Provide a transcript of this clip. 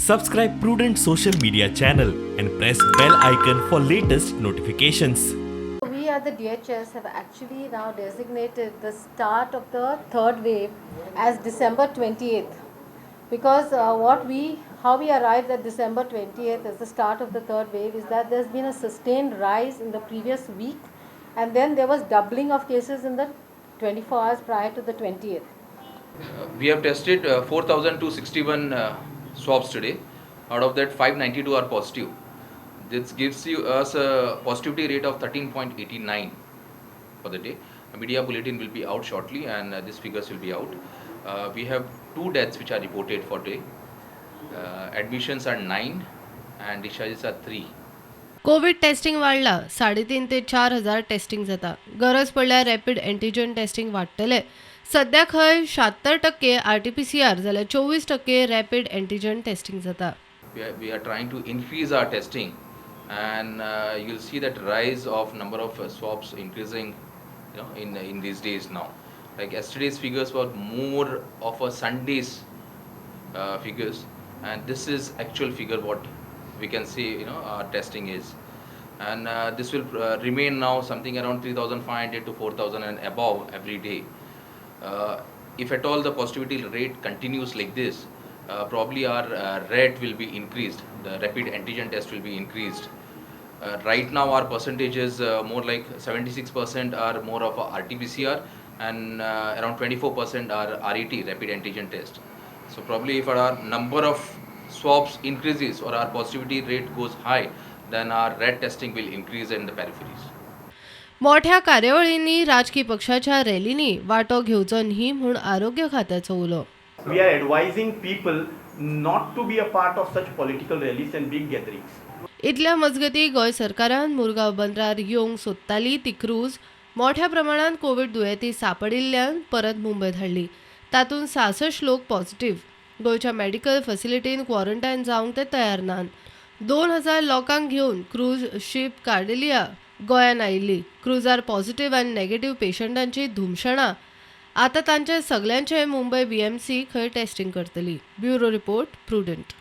Subscribe Prudent social media channel and press bell icon for latest notifications. We at the DHS have actually now designated the start of the third wave as December 28th because how we arrived at December 20th as the start of the third wave is that there's been a sustained rise in the previous week and then there was doubling of cases in the 24 hours prior to the 20th. We have tested 4,261 swabs today. Out of that, 592 are positive. This gives us a positivity rate of 13.89 for the day. A media bulletin will be out shortly, and these figures will be out. We have 2 deaths which are reported for day. Admissions are 9 and discharges are 3. Covid testing वाढला 3,500 ते 4,000 testing जाता गरज पडल्यार rapid antigen testing वाडटले सध्या खंय 76% RT-PCR जाल्यार 24% rapid antigen testing जाता. We are trying to increase our testing, and you'll see that rise of number of swabs increasing, in these days now. Like yesterday's figures were more of a Sunday's figures, and this is actual figure what we can see, our testing is, and this will remain now something around 3,500 to 4,000 and above every day. If at all the positivity rate continues like this, probably our rate will be increased. The rapid antigen test will be increased. Right now our percentage is more like 76% are more of a RT-PCR, and around 24% are RET, rapid antigen test. So probably if our number of swabs increases or our positivity rate goes high, then our rat testing will increase in the peripheries. मोठ्या कार्यावळींनी राजकीय पक्षाच्या रॅलींनी वाटो घेवचो न्ही म्हूण आरोग्य खात्याचो उलो. We are advising people not to be a part of such political rallies and big gatherings. इतल्या मजगती गोंय सरकारान मुरगांव बंदरार येवंक सोदताली ती क्रूज मोठ्या प्रमाणात कोविड दुयेंती सांपडिल्ल्यान परत मुंबयत हाडली. तातूंत 66 लोक पॉझिटिव्ह. गोंयच्या मेडिकल फॅसिलिटीन क्वॉरंटायन जावंक ते तयार नात. 2,000 लोकांक घेवन क्रूज शीप कार्डिलिया गोंयान आयिल्ली. क्रुजार पॉझिटिव्ह आनी नेगेटिव्ह पेशंटांची धुमशणां. आतां तांचे सगल्यांचे मुंबय BMC खंय टेस्टिंग करतली. Bureau report prudent.